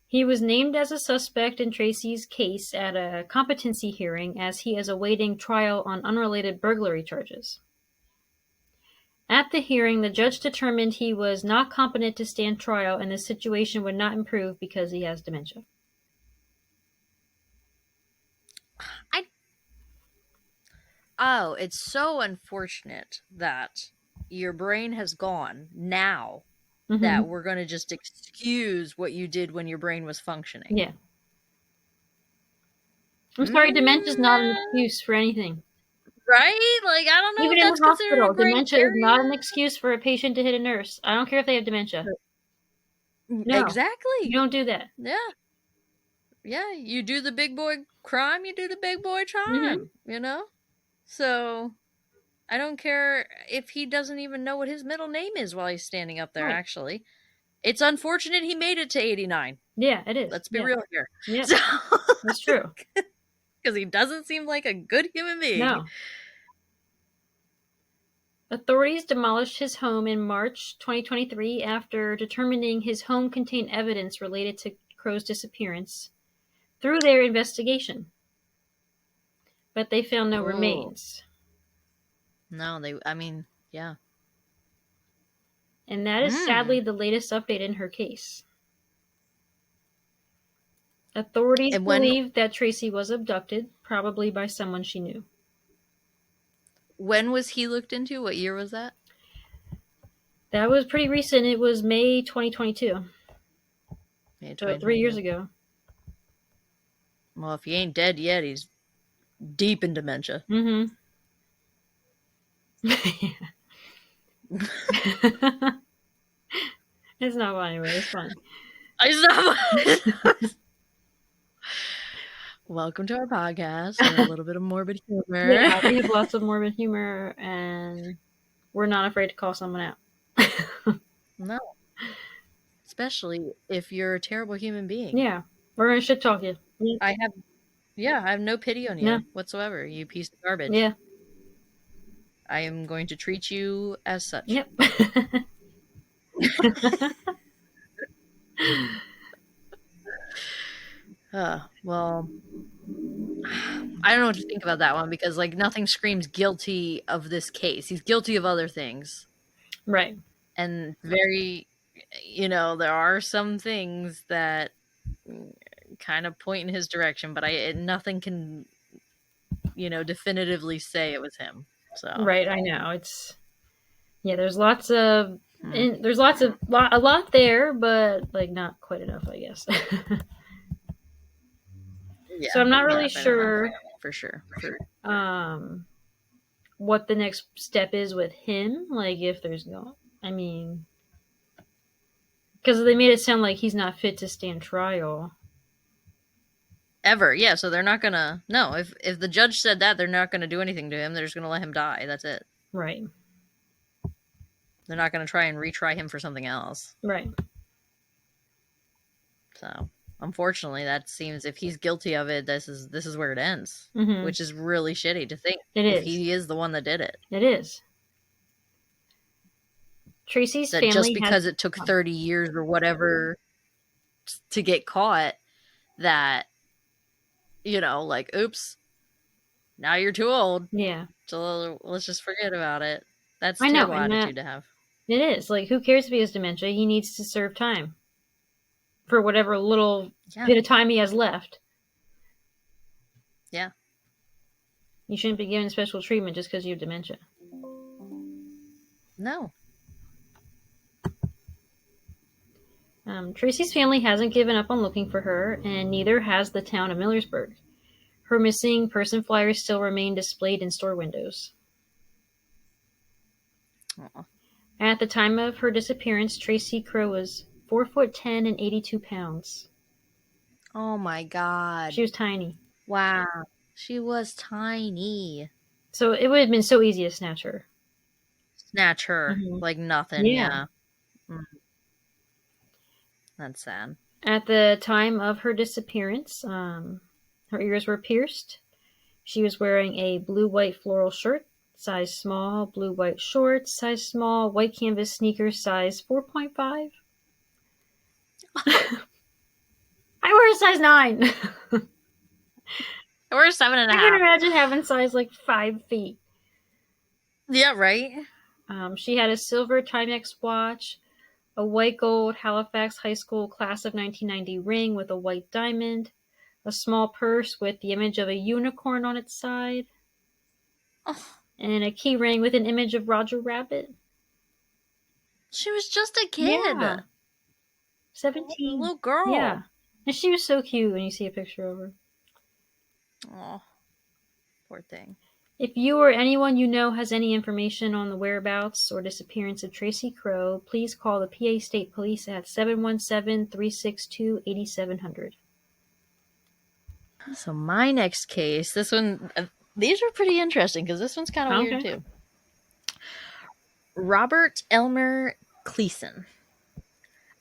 S3: He was named as a suspect in Tracy's case at a competency hearing as he is awaiting trial on unrelated burglary charges. At the hearing, the judge determined he was not competent to stand trial and the situation would not improve because he has dementia.
S2: Oh, it's so unfortunate that your brain has gone now that we're going to just excuse what you did when your brain was functioning.
S3: Yeah. I'm sorry, dementia is not an excuse for anything.
S2: Right? Like, I don't know
S3: Even
S2: if
S3: in
S2: that's
S3: the hospital,
S2: considered a
S3: dementia
S2: gray
S3: is not an excuse for a patient to hit a nurse. I don't care if they have dementia. No.
S2: Exactly.
S3: You don't do that.
S2: Yeah. Yeah, you do the big boy crime, you do the big boy time, you know? So, I don't care if he doesn't even know what his middle name is while he's standing up there, actually. It's unfortunate he made it to 89.
S3: Yeah, it is.
S2: Let's be real here.
S3: Yeah,
S2: So,
S3: that's true.
S2: Because he doesn't seem like a good human being.
S3: No. Authorities demolished his home in March 2023 after determining his home contained evidence related to Kroh's disappearance through their investigation. But they found no remains.
S2: No, yeah.
S3: And that is sadly the latest update in her case. Authorities believe that Tracy was abducted, probably by someone she knew.
S2: When was he looked into? What year was that?
S3: That was pretty recent. It was May 2022. So 3 years ago.
S2: Well, if he ain't dead yet, he's deep in dementia.
S3: It's not funny, but it's fun.
S2: Welcome to our podcast. A little bit of morbid humor.
S3: Yeah, we have lots of morbid humor, and we're not afraid to call someone out.
S2: No. Especially if you're a terrible human being.
S3: Yeah. We're going to shit talk you.
S2: I have no pity on you whatsoever, you piece of garbage.
S3: Yeah.
S2: I am going to treat you as such.
S3: Yep.
S2: Well, I don't know what to think about that one because, like, nothing screams guilty of this case. He's guilty of other things.
S3: Right.
S2: And there are some things that kind of point in his direction, but nothing can, definitively say it was him. So.
S3: Right, I know. There's lots of, a lot there, but, like, not quite enough, I guess.
S2: Yeah,
S3: so I'm not really sure
S2: for sure.
S3: What the next step is with him. Like, if there's because they made it sound like he's not fit to stand trial.
S2: Ever, yeah. So they're not gonna. No, if the judge said that, they're not gonna do anything to him. They're just gonna let him die. That's it.
S3: Right.
S2: They're not gonna try and retry him for something else.
S3: Right.
S2: So. Unfortunately, that seems if he's guilty of it, this is where it ends, which is really shitty to think. He is the one that did it.
S3: It is. Tracy's family
S2: just because it took 30 years or whatever to get caught, that oops, now you're too old.
S3: Yeah.
S2: So let's just forget about it. That's a terrible attitude to have.
S3: It is. Like, who cares if he has dementia? He needs to serve time. For whatever little bit of time he has left.
S2: Yeah.
S3: You shouldn't be given special treatment just because you have dementia.
S2: No.
S3: Tracy's family hasn't given up on looking for her, and neither has the town of Millersburg. Her missing person flyers still remain displayed in store windows.
S2: Aww.
S3: At the time of her disappearance, Tracy Kroh was 4'10" and 82 pounds.
S2: Oh my God.
S3: She was tiny.
S2: Wow. She was tiny.
S3: So it would have been so easy to snatch her.
S2: snatch her like nothing.
S3: Yeah.
S2: That's sad.
S3: At the time of her disappearance, her ears were pierced. She was wearing a blue-white floral shirt, size small, blue-white shorts, size small, white canvas sneakers, size 4.5. I wear a size 9.
S2: I wear 7.5.
S3: I can imagine having size like 5 feet.
S2: Yeah, right?
S3: She had a silver Timex watch, a white gold Halifax High School class of 1990 ring with a white diamond, a small purse with the image of a unicorn on its side, and a key ring with an image of Roger Rabbit.
S2: She was just a kid.
S3: Yeah. 17.
S2: A little girl.
S3: Yeah. And she was so cute when you see a picture of her.
S2: Oh, poor thing.
S3: If you or anyone you know has any information on the whereabouts or disappearance of Tracy Kroh, please call the PA State Police at 717-362-8700.
S2: So my next case, this one, these are pretty interesting because this one's kind of weird too. Robert Elmer Kleason.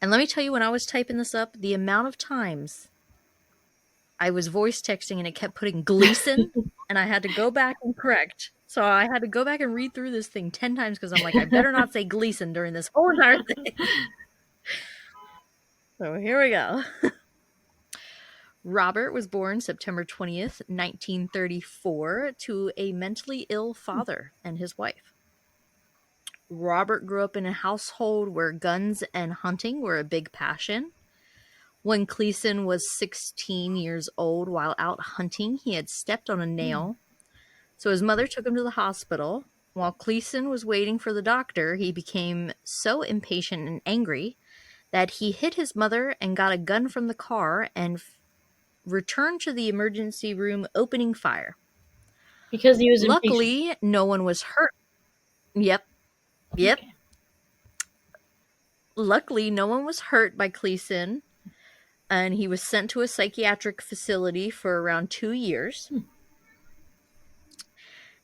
S2: And let me tell you, when I was typing this up, the amount of times I was voice texting and it kept putting Gleason and I had to go back and correct. So I had to go back and read through this thing 10 times because I'm like, I better not say Gleason during this whole entire thing. So here we go. Robert was born September 20th, 1934, to a mentally ill father and his wife. Robert grew up in a household where guns and hunting were a big passion. When Kleason was 16 years old, while out hunting, he had stepped on a nail. So his mother took him to the hospital. While Kleason was waiting for the doctor, he became so impatient and angry that he hit his mother and got a gun from the car and returned to the emergency room, opening fire.
S3: Because he was
S2: Luckily,
S3: impatient.
S2: No one was hurt. Yep. Okay. Luckily, no one was hurt by Kleason, and he was sent to a psychiatric facility for around 2 years.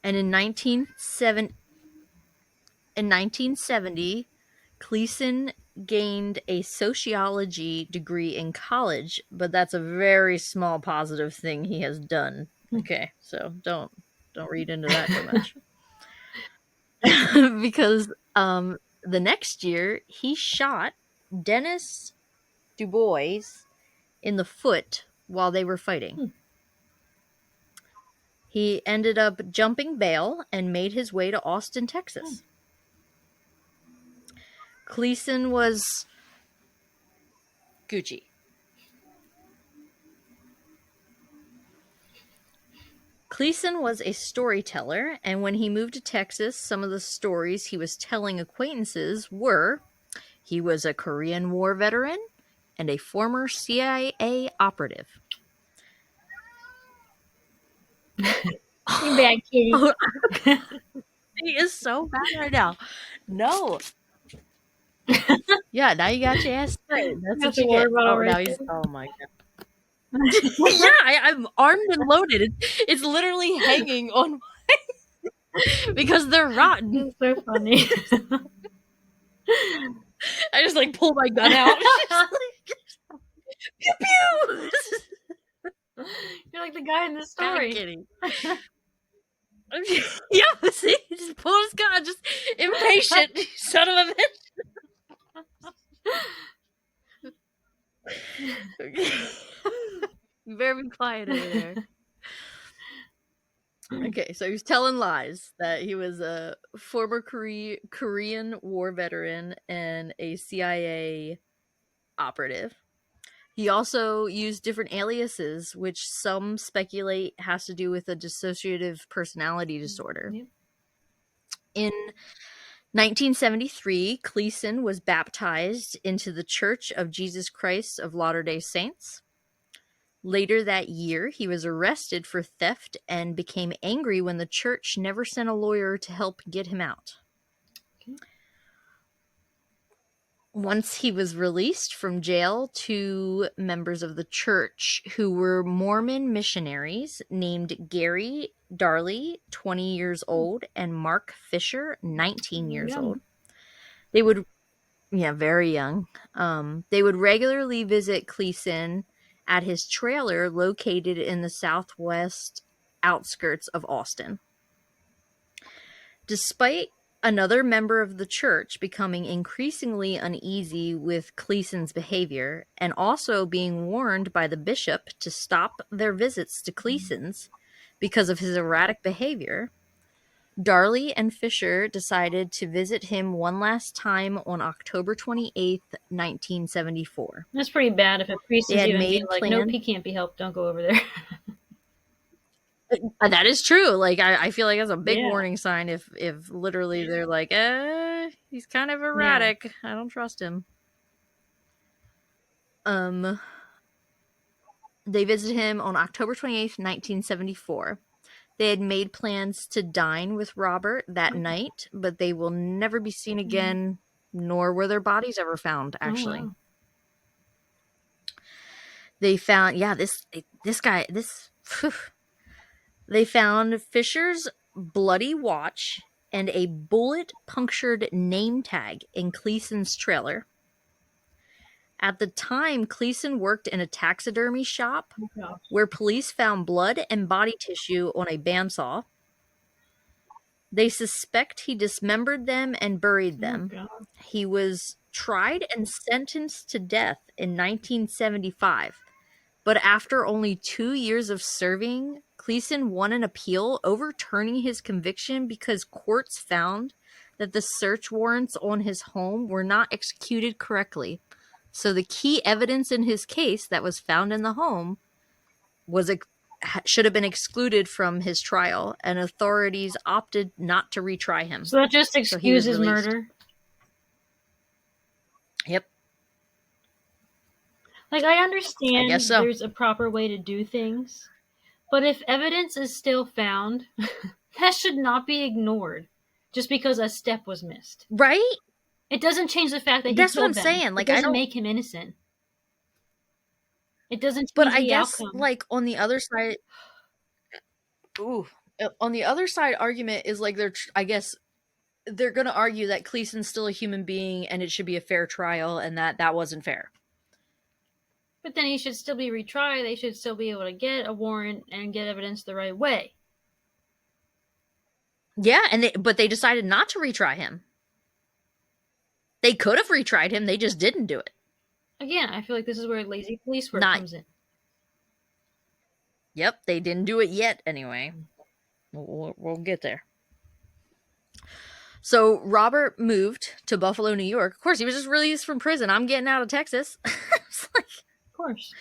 S2: And in 1970, Kleason gained a sociology degree in college, but that's a very small positive thing he has done. Okay, so don't read into that too much. Because the next year, he shot Dennis Dubois in the foot while they were fighting. He ended up jumping bail and made his way to Austin, Texas. Kleason was Gucci. Kleason was a storyteller, and when he moved to Texas, some of the stories he was telling acquaintances were he was a Korean War veteran and a former CIA operative.
S3: You bad kitty.
S2: He is so bad right now. No. Yeah, now you got your ass straight. That's what you get. Oh my god. Yeah, I'm armed and loaded. It's literally hanging on my... because they're rotten.
S3: It's so funny.
S2: I just like pull my gun out. Pew pew.
S3: You're like the guy in the story.
S2: I'm kidding. Yeah, see, he just pulled his gun, just impatient, son of a bitch. You better be quiet over there. Okay, so he was telling lies that he was a former Korean War veteran and a CIA operative. He also used different aliases, which some speculate has to do with a dissociative personality disorder. Yep. In 1973, Kleason was baptized into the Church of Jesus Christ of Latter-day Saints. Later that year, he was arrested for theft and became angry when the church never sent a lawyer to help get him out. Okay. Once he was released from jail, 2 members of the church who were Mormon missionaries named Gary Darley, 20 years old, and Mark Fisher, 19 years
S3: Young.
S2: old. They would, very young. They would regularly visit Kleason at his trailer located in the southwest outskirts of Austin. Despite another member of the church becoming increasingly uneasy with Kleason's behavior and also being warned by the bishop to stop their visits to Kleason's because of his erratic behavior, Darley and Fisher decided to visit him one last time on October 28th, 1974.
S3: That's pretty bad if a priest
S2: They
S3: is
S2: had
S3: even
S2: made
S3: being like,
S2: plans.
S3: nope, he can't be helped. Don't go over there.
S2: That is true. Like, I feel like that's a big
S3: Yeah.
S2: warning sign if literally they're like, he's kind of erratic. I don't trust him. They visited him on October 28th, 1974. They had made plans to dine with Robert that night, but they will never be seen again, nor were their bodies ever found, actually.
S3: Oh, wow.
S2: They found, they found Fisher's bloody watch and a bullet-punctured name tag in Kleason's trailer. At the time, Kleason worked in a taxidermy shop where police found blood and body tissue on a bandsaw. They suspect he dismembered them and buried them.
S3: God.
S2: He was tried and sentenced to death in 1975, but after only 2 years of serving, Kleason won an appeal overturning his conviction because courts found that the search warrants on his home were not executed correctly. So the key evidence in his case that was found in the home should have been excluded from his trial, and authorities opted not to retry him.
S3: So that just excuses murder?
S2: Yep.
S3: Like, I understand
S2: I guess so.
S3: There's a proper way to do things, but if evidence is still found, that should not be ignored just because a step was missed.
S2: Right?
S3: It doesn't change the fact that
S2: That's
S3: he
S2: what I'm
S3: killed them.
S2: saying. Like,
S3: it
S2: I
S3: doesn't
S2: don't
S3: make him innocent. It doesn't change
S2: But I
S3: the
S2: guess,
S3: outcome.
S2: like, on the other side, argument is like I guess they're going to argue that Kleason's still a human being and it should be a fair trial, and that wasn't fair.
S3: But then he should still be retried. They should still be able to get a warrant and get evidence the right way.
S2: Yeah, but they decided not to retry him. They could have retried him. They just didn't do it.
S3: Again, I feel like this is where lazy police work comes in.
S2: Yep, they didn't do it yet anyway. We'll get there. So Robert moved to Buffalo, New York. Of course, he was just released from prison. I'm getting out of Texas. It's like,
S3: of course.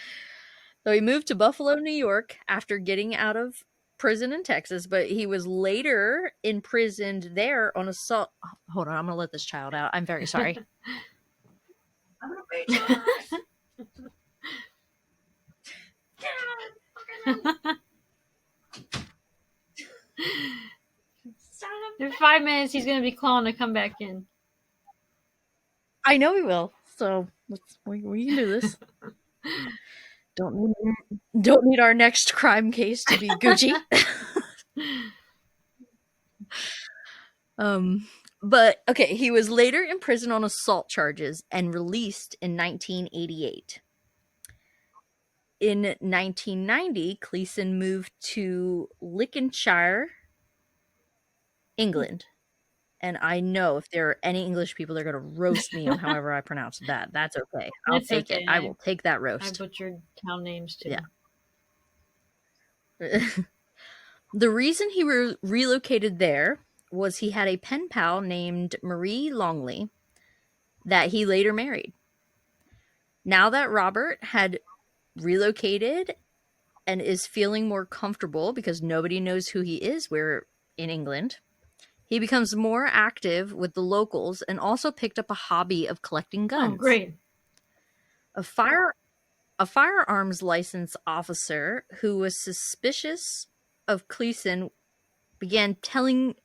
S2: So he moved to Buffalo, New York after getting out of prison in Texas, but he was later imprisoned there on assault. Hold on, I'm going to let this child out. I'm very sorry. I'm going to break your
S3: In 5 minutes, he's going to be clawing to come back in.
S2: I know he will. So we can do this. Don't need our next crime case to be Gucci. But okay, he was later imprisoned on assault charges and released in 1988. In 1990, Kleason moved to Lincolnshire, England. And I know if there are any English people, they're going to roast me on however I pronounce that. That's okay. I'll take it. I will take that roast.
S3: I butchered town names too.
S2: Yeah. The reason he relocated there was he had a pen pal named Marie Longley that he later married. Now that Robert had relocated and is feeling more comfortable because nobody knows who he is in England, he becomes more active with the locals and also picked up a hobby of collecting guns.
S3: Oh, great.
S2: A firearms license officer who was suspicious of Kleason began telling...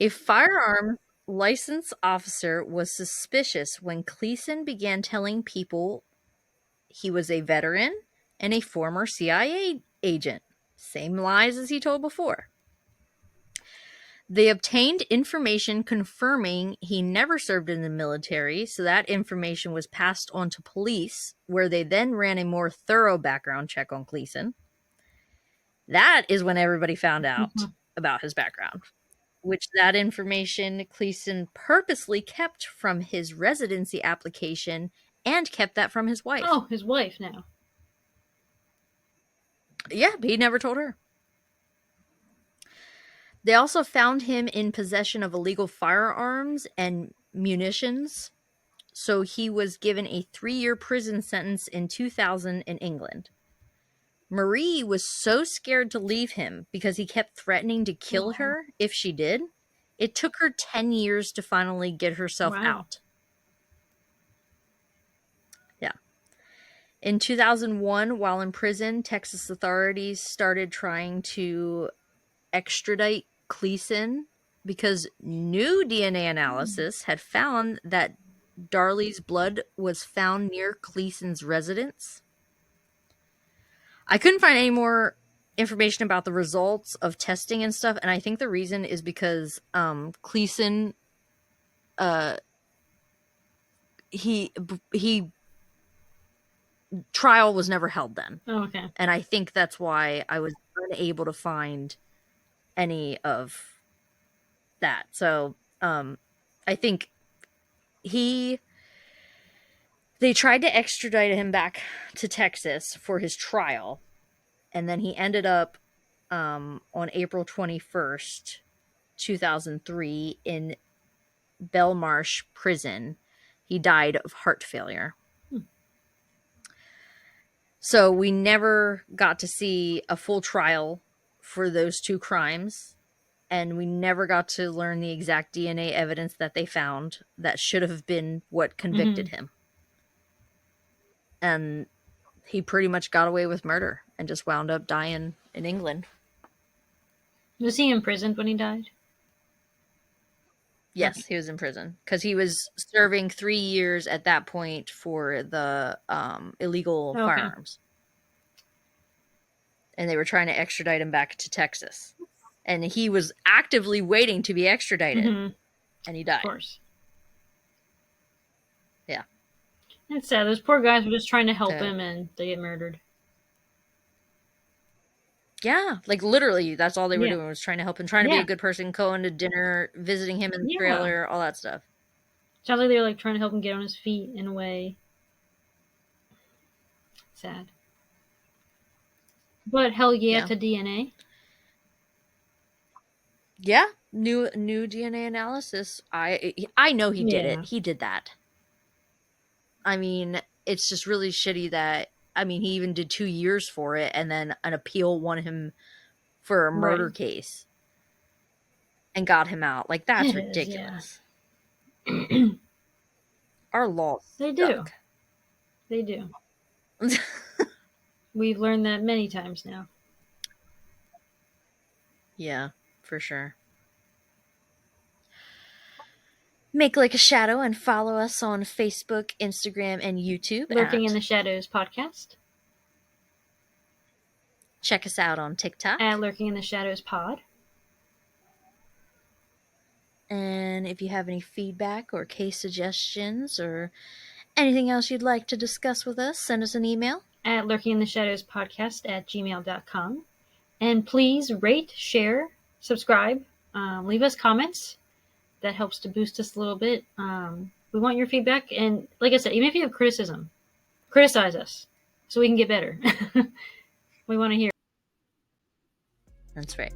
S2: A firearms license officer was suspicious when Kleason began telling people he was a veteran and a former CIA agent. Same lies as he told before. They obtained information confirming he never served in the military, so that information was passed on to police, where they then ran a more thorough background check on Kleason. That is when everybody found out about his background, which that information Kleason purposely kept from his residency application and kept that from his wife.
S3: Oh, his wife now.
S2: Yeah, but he never told her. They also found him in possession of illegal firearms and munitions, so he was given a 3-year prison sentence in 2000 in England. Marie was so scared to leave him because he kept threatening to kill her if she did. It took her 10 years to finally get herself out. Yeah. In 2001, while in prison, Texas authorities started trying to extradite Kleason because new DNA analysis had found that Darley's blood was found near Kleason's residence. I couldn't find any more information about the results of testing and stuff, and I think the reason is because Kleason, he trial was never held then.
S3: Oh, okay.
S2: And I think that's why I was unable to find any of that. So I think they tried to extradite him back to Texas for his trial, and then he ended up on April 21st, 2003 in Belmarsh prison. He died of heart failure. So we never got to see a full trial for those 2 crimes, and we never got to learn the exact DNA evidence that they found that should have been what convicted him. And he pretty much got away with murder and just wound up dying in England.
S3: Was he imprisoned when he died?
S2: Yes, he was in prison because he was serving 3 years at that point for the illegal firearms. And they were trying to extradite him back to Texas. And he was actively waiting to be extradited. And he died.
S3: Of course.
S2: Yeah.
S3: It's sad. Those poor guys were just trying to help him, and they get murdered.
S2: Yeah, like literally, that's all they were doing was trying to help him, trying to be a good person, going to dinner, visiting him in the trailer, all that stuff.
S3: Sounds like they were like trying to help him get on his feet in a way. Sad. But hell yeah to DNA.
S2: Yeah, new DNA analysis. I know he did it. He did that. I mean, it's just really shitty that, I mean, he even did 2 years for it, and then an appeal won him for a murder case and got him out. Like, that's ridiculous. Our laws suck.
S3: They do. We've learned that many times now.
S2: Yeah, for sure. Make like a shadow and follow us on Facebook, Instagram, and YouTube.
S3: Lurking in the Shadows podcast.
S2: Check us out on TikTok.
S3: At Lurking in the Shadows pod.
S2: And if you have any feedback or case suggestions or anything else you'd like to discuss with us, send us an email.
S3: At lurkingintheshadowspodcast@gmail.com. And please rate, share, subscribe, leave us comments. That helps to boost us a little bit. We want your feedback. And like I said, even if you have criticism, criticize us so we can get better. We want to hear.
S2: That's right.